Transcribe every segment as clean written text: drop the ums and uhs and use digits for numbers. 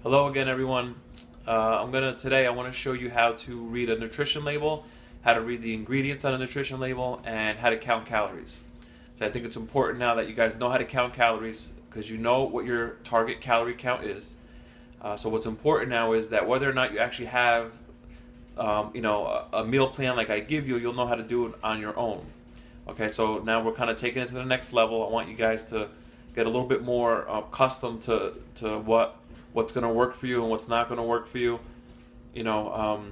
Hello again, everyone. Today I want to show you how to read a nutrition label, how to read the ingredients on a nutrition label, and how to count calories. So I think it's important now that you guys know how to count calories because you know what your target calorie count is. So what's important now is that whether or not you actually have, a meal plan like I give you, you'll know how to do it on your own. Okay, so now we're kind of taking it to the next level. I want you guys to get a little bit more accustomed to what's going to work for you and what's not going to work for you. You know,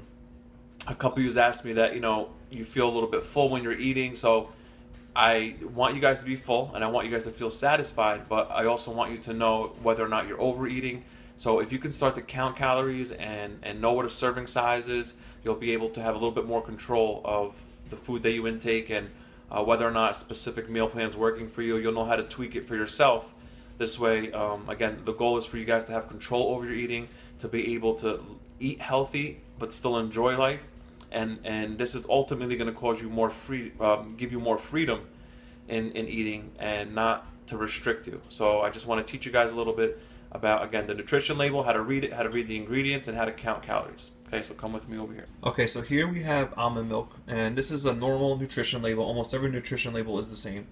a couple of you asked me that you feel a little bit full when you're eating, so I want you guys to be full and I want you guys to feel satisfied, but I also want you to know whether or not you're overeating. So if you can start to count calories and know what a serving size is, you'll be able to have a little bit more control of the food that you intake and whether or not a specific meal plan is working for you. You'll know how to tweak it for yourself. This way, again, the goal is for you guys to have control over your eating, to be able to eat healthy but still enjoy life, and this is ultimately going to cause you more give you more freedom in eating and not to restrict you. So I just want to teach you guys a little bit about, again, the nutrition label, how to read it, how to read the ingredients, and how to count calories. Okay, so come with me over here. Okay, so here we have almond milk, and this is a normal nutrition label. Almost every nutrition label is the same.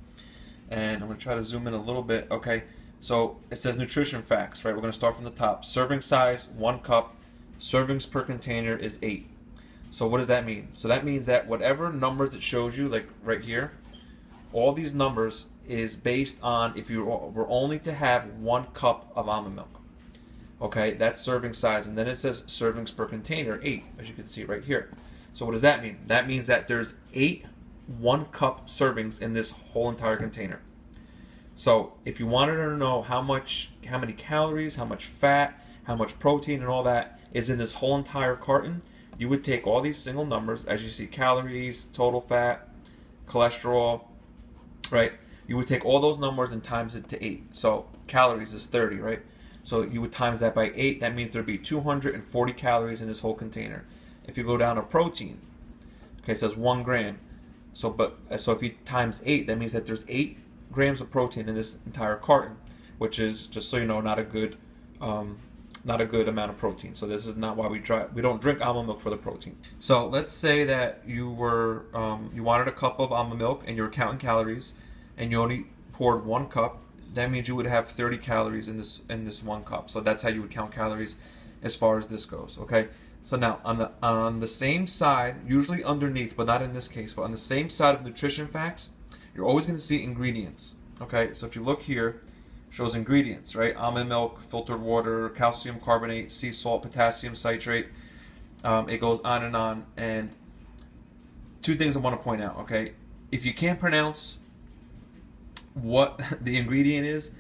And I'm going to try to zoom in a little bit. Okay, so it says nutrition facts, right? We're going to start from the top. Serving size, 1 cup. Servings per container is 8. So what does that mean? So that means that whatever numbers it shows you, like right here, all these numbers is based on if you were only to have 1 cup of almond milk. Okay, that's serving size. And then it says servings per container, 8, as you can see right here. So what does that mean? That means that there's 8 1-cup servings in this whole entire container. So if you wanted to know how many calories, how much fat, how much protein and all that is in this whole entire carton, you would take all these single numbers, as you see, calories, total fat, cholesterol, right? You would take all those numbers and times it to 8. So calories is 30, right? So you would times that by 8. That means there'd be 240 calories in this whole container. If you go down to protein, okay, it says 1 gram. So if you times 8, that means that there's 8 grams of protein in this entire carton, which is, just so you know, not a good amount of protein. So this is not why we don't drink almond milk for the protein. So let's say that you wanted a cup of almond milk and you were counting calories, and you only poured 1 cup. That means you would have 30 calories in this 1 cup. So that's how you would count calories as far as this goes. Okay. So now on the same side, usually underneath, but not in this case, but on the same side of nutrition facts, you're always going to see ingredients. Okay. So if you look here, it shows ingredients, right? Almond milk, filtered water, calcium carbonate, sea salt, potassium citrate. It goes on and on. And 2 things I want to point out. Okay. If you can't pronounce what the ingredient is,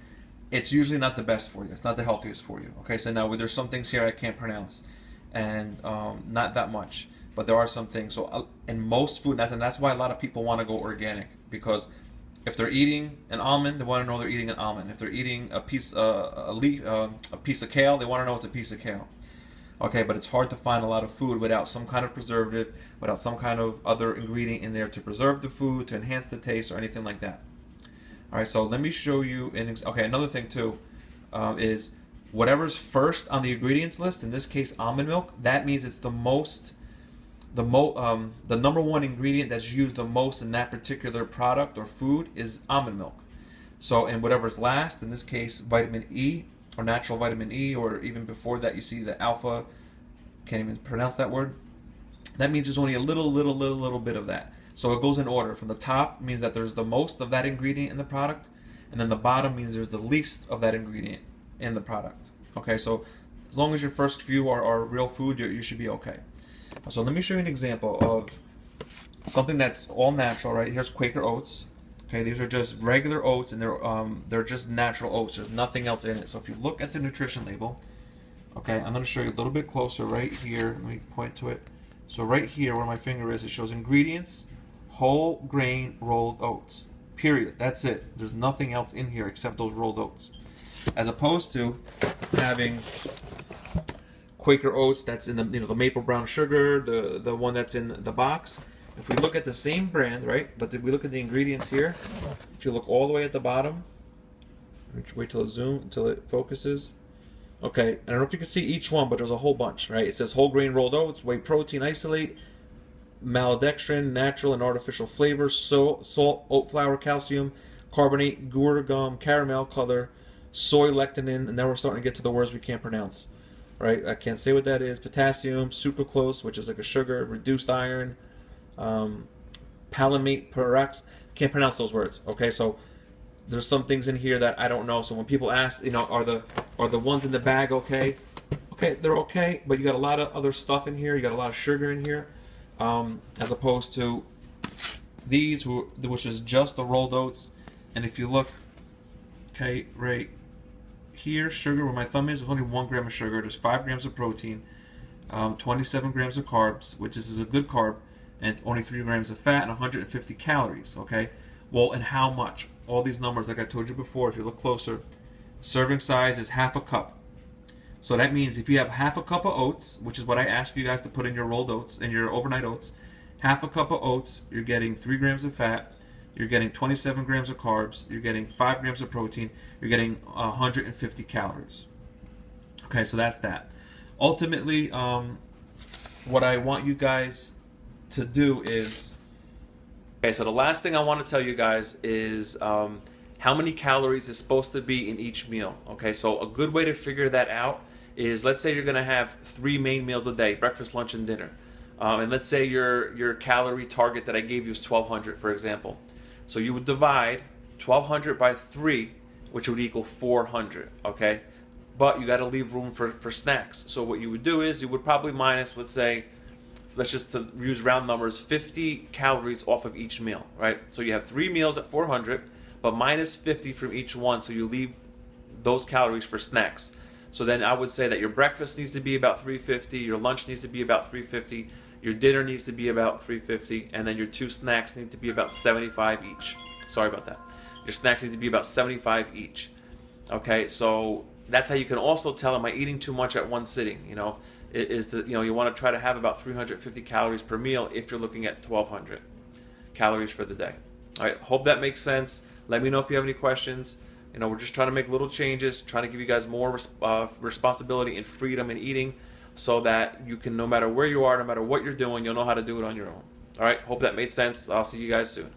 it's usually not the best for you. It's not the healthiest for you. Okay, so now there's some things here I can't pronounce, and not that much, but there are some things. So in most food, and that's why a lot of people want to go organic, because if they're eating an almond, they want to know they're eating an almond. If they're eating a piece of kale, they want to know it's a piece of kale. Okay, but it's hard to find a lot of food without some kind of preservative, without some kind of other ingredient in there to preserve the food, to enhance the taste, or anything like that. All right, so let me show you another thing too is whatever's first on the ingredients list. In this case, almond milk. That means it's the number 1 ingredient that's used the most in that particular product or food is almond milk. So, and whatever's last, in this case, vitamin E or natural vitamin E, or even before that, you see the alpha. Can't even pronounce that word. That means there's only a little bit of that. So it goes in order. From the top means that there's the most of that ingredient in the product, and then the bottom means there's the least of that ingredient in the product. Okay, so as long as your first few are real food, you should be okay. So let me show you an example of something that's all natural. Right, here's Quaker oats. Okay, these are just regular oats, and they're just natural oats. There's nothing else in it. So if you look at the nutrition label, okay, I'm going to show you a little bit closer right here. Let me point to it. So right here, where my finger is, it shows ingredients. Whole grain rolled oats. Period. That's it. There's nothing else in here except those rolled oats. As opposed to having Quaker oats that's in the maple brown sugar, the one that's in the box. If we look at the same brand, right? But if we look at the ingredients here, if you look all the way at the bottom, wait till it focuses. Okay, I don't know if you can see each one, but there's a whole bunch, right? It says whole grain rolled oats, whey protein isolate, maltodextrin, natural and artificial flavors, salt, oat flour, calcium, carbonate, gum, caramel color, soy lecithin, and now we're starting to get to the words we can't pronounce. Right? I can't say what that is. Potassium, sucralose, which is like a sugar, reduced iron, palamate, perox. Can't pronounce those words. Okay, so there's some things in here that I don't know. So when people ask, are the ones in the bag okay? Okay, they're okay, but you got a lot of other stuff in here. You got a lot of sugar in here, as opposed to these, which is just the rolled oats. And if you look, okay, right here, sugar where my thumb is, there's only 1 gram of sugar. There's 5 grams of protein, 27 grams of carbs, which is a good carb, and only 3 grams of fat and 150 calories. Okay, well, and how much? All these numbers, like I told you before, if you look closer, serving size is half a cup. So that means if you have half a cup of oats, which is what I ask you guys to put in your rolled oats and your overnight oats, half a cup of oats, you're getting 3 grams of fat, you're getting 27 grams of carbs, you're getting 5 grams of protein, you're getting 150 calories. Okay, so that's that. Ultimately, what I want you guys to do is... Okay, so the last thing I want to tell you guys is how many calories is supposed to be in each meal. Okay, so a good way to figure that out is, let's say you're going to have 3 main meals a day, breakfast, lunch, and dinner. And let's say your calorie target that I gave you is 1,200, for example. So you would divide 1,200 by 3, which would equal 400, okay? But you got to leave room for snacks. So what you would do is you would probably minus, let's just to use round numbers, 50 calories off of each meal, right? So you have 3 meals at 400, but minus 50 from each one, so you leave those calories for snacks. So then I would say that your breakfast needs to be about 350, your lunch needs to be about 350, your dinner needs to be about 350, and then your 2 snacks need to be about 75 each. Sorry about that. Your snacks need to be about 75 each. Okay, so that's how you can also tell, am I eating too much at one sitting? You want to try to have about 350 calories per meal if you're looking at 1,200 calories for the day. All right, hope that makes sense. Let me know if you have any questions. We're just trying to make little changes, trying to give you guys more responsibility and freedom in eating, so that you can, no matter where you are, no matter what you're doing, you'll know how to do it on your own. All right, hope that made sense. I'll see you guys soon.